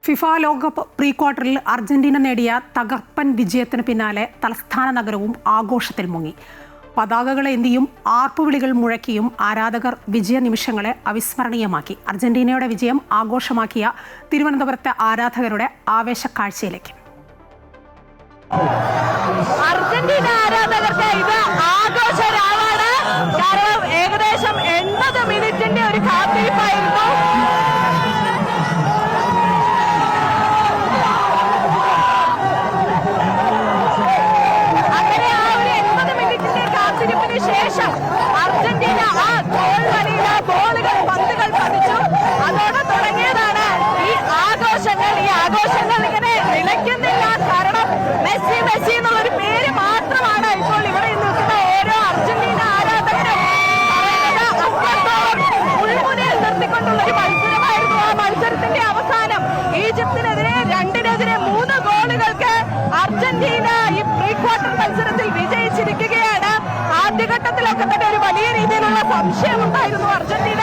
FIFA ലോകകപ്പ് pre ക്വാർട്ടറിൽ Argentina നേടിയ തകർപ്പൻ വിജയത്തിന് പിന്നാലെ തലസ്ഥാന നഗരവും ആഘോഷത്തിൽ മുങ്ങി. പതാകകളേന്തിയും ആർപ്പുവിളികൾ മുഴക്കിയും ആരാധകർ വിജയ നിമിഷങ്ങളെ അവിസ്മരണീയമാക്കി. അർജന്റീനയുടെ വിജയം ആഘോഷമാക്കിയ തിരുവനന്തപുരത്തെ ആരാധകരുടെ ആവേശക്കാഴ്ചയിലേക്ക്. അർജന്റീന ആരാധകർക്ക് ഇത് ആഘോഷരാവാണ്. കാരണം ഏകദേശം 80 മിനിറ്റിന്റെ ഒരു കാത്തിരിപ്പായിരുന്നു. അങ്ങനെ ആ ഒരു 80 മിനിറ്റിന്റെ കാത്തിരിപ്പിന് ശേഷം അർജന്റീന ആ ഗോൾ വലയില ബോളുകൾ പന്തുകൾ പതിച്ചു. അതോടെ തുടങ്ങിയതാണ് ഈ ആഘോഷങ്ങൾ. ഈ ആഘോഷങ്ങൾ ഇങ്ങനെ നിലയ്ക്കുന്നില്ല. കാരണം മെസ്സി മെസ്സി എന്നുള്ളൊരു പേര് മാത്രമാണ് ഇപ്പോൾ ഇവിടെ നിൽക്കുന്ന ഓരോ അർജന്റീന ആരാധകരും മുൾമുനയിൽ നിർത്തിക്കൊണ്ടുള്ള ഒരു മത്സരമായിരുന്നു. ആ മത്സരത്തിന്റെ അവസാനം ഈജിപ്തിനെതിരെ 2-3 ഗോളുകൾക്ക് അർജന്റീന ഈ പ്രീ ക്വാർട്ടർ മത്സരത്തിൽ വിജയിച്ചിരിക്കുകയാണ്. ആദ്യഘട്ടത്തിലൊക്കെ തന്നെ ഒരു വലിയ രീതിയിലുള്ള സംശയമുണ്ടായിരുന്നു അർജന്റീന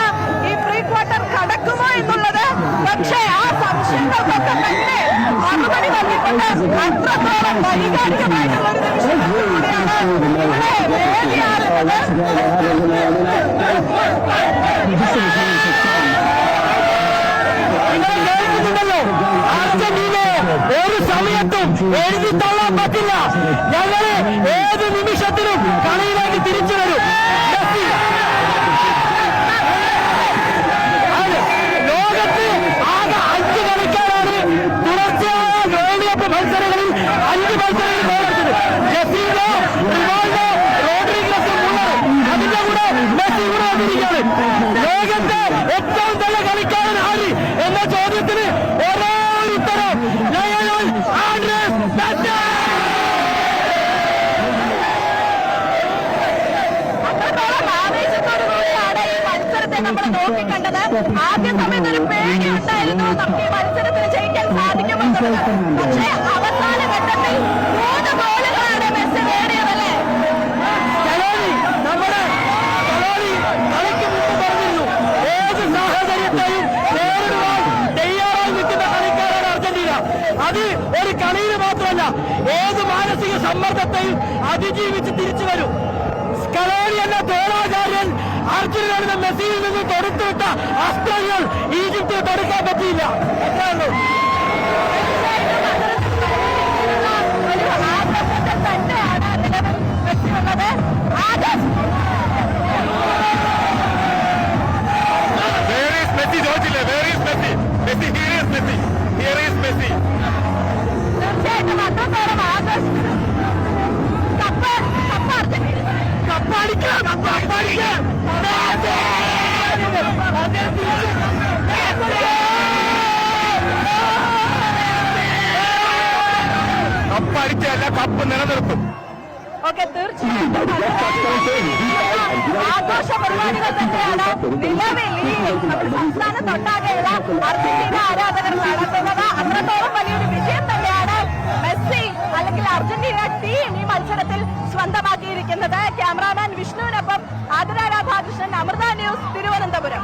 ഈ പ്രീ ക്വാർട്ടർ കടക്കുമോ എന്നുള്ളത്. പക്ഷേ ആ സംശയങ്ങൾക്കൊക്കെ തന്നെ മറുപടി നൽകിക്കൊണ്ട് അത്രത്തോളം വൈകാരികമായിട്ടുള്ള ഒരു നിമിഷത്തിലൂടെയാണ് ഇവിടെ വേദിയാറുന്നത്. ഒരു സമയത്തും എഴുതി തള്ളാൻ പറ്റില്ല. ഞങ്ങള് ഏത് നിമിഷത്തിലും കളിയിലേക്ക് തിരിച്ചു വരും. ലോകത്ത് ആകെ 5 കളിക്കാരാണ് തുടർച്ചയായ വേൾഡ് കപ്പ് മത്സരങ്ങളിൽ 5 മത്സരങ്ങളിൽ ഗോളടിച്ചത്. ജസീലോ, റിവാൾഡോ, റോഡ്രിഗസ്, മുള്ളർ, അതിന്റെ കൂടെ മെസ്സി കൂടെ വന്നിരിക്കുകയാണ്. ലോകത്തെ ഏറ്റവും നല്ല കളിക്കാരൻ ആര് എന്ന ചോദ്യത്തിന് ഒരേ ഉത്തരം ലയണൽ ആൻഡ്രസ് മെസ്സി. അത്രത്തോളം ആവേശത്തോടുകൂടിയാണ് ഈ മത്സരത്തെ നമ്മൾ നോക്കിക്കണ്ടത്. ആദ്യ സമയത്ത് ഒരു പേടി ഉണ്ടായിരുന്നു നമുക്ക് ഈ മത്സരത്തിൽ ജയിക്കാൻ സാധിക്കുമെന്നുള്ളത്. പക്ഷേ അവസാന ഘട്ടത്തിൽ 3 ഗോളുകളാണ് മെസ്സി നേടിയതല്ലേ. നമ്മുടെ കളിക്ക് മുമ്പ് പറഞ്ഞിരുന്നു, ഏത് സാഹചര്യത്തെയും നേരിടുവാൻ തയ്യാറായി നിൽക്കുന്ന കളിക്കാരാണ് അർജന്റീന. അത് ഒരു കളിയിൽ മാത്രമല്ല, ഏത് മാനസിക സമ്മർദ്ദത്തെയും അതിജീവിച്ച് തിരിച്ചു വരും. സ്കലോണി എന്ന തോളാചാര്യൻ അർജന്റീനയുടെ മെസ്സിയിൽ നിന്ന് തൊടുത്തുവിട്ട അസ്ത്രങ്ങൾ ഈജിപ്തിന് തൊടുക്കാൻ പറ്റിയില്ല. ഒരു ആഘോഷത്തിൽ തന്നെയാണ് നിലവിൽ മെസ്സി ഉള്ളത്. തീർച്ചയായിട്ടും അത്രത്തോളം ആഘോഷം. കപ്പ് അർജന്റീന കപ്പടിക്കല്ല, കപ്പ് നിലനിർത്തും. ഓക്കെ, തീർച്ചയായിട്ടും ആഘോഷ പരിപാടികൾ തന്നെയാണ് നിലവിൽ ഈ സംസ്ഥാനത്തൊട്ടാകെയുള്ള അർജന്റീന ആരാധകർ നടത്തുന്നത്. അത്രത്തോളം വലിയൊരു വിജയം തന്നെയാണ് മെസ്സി അല്ലെങ്കിൽ അർജന്റീന ടീം ഈ മത്സരത്തിൽ സ്വന്തമാക്കിയിരിക്കുന്നത്. ക്യാമറാമാൻ വിഷ്ണുവിനൊപ്പം ആതിര രാധാകൃഷ്ണൻ, അമൃത ന്യൂസ്, തിരുവനന്തപുരം.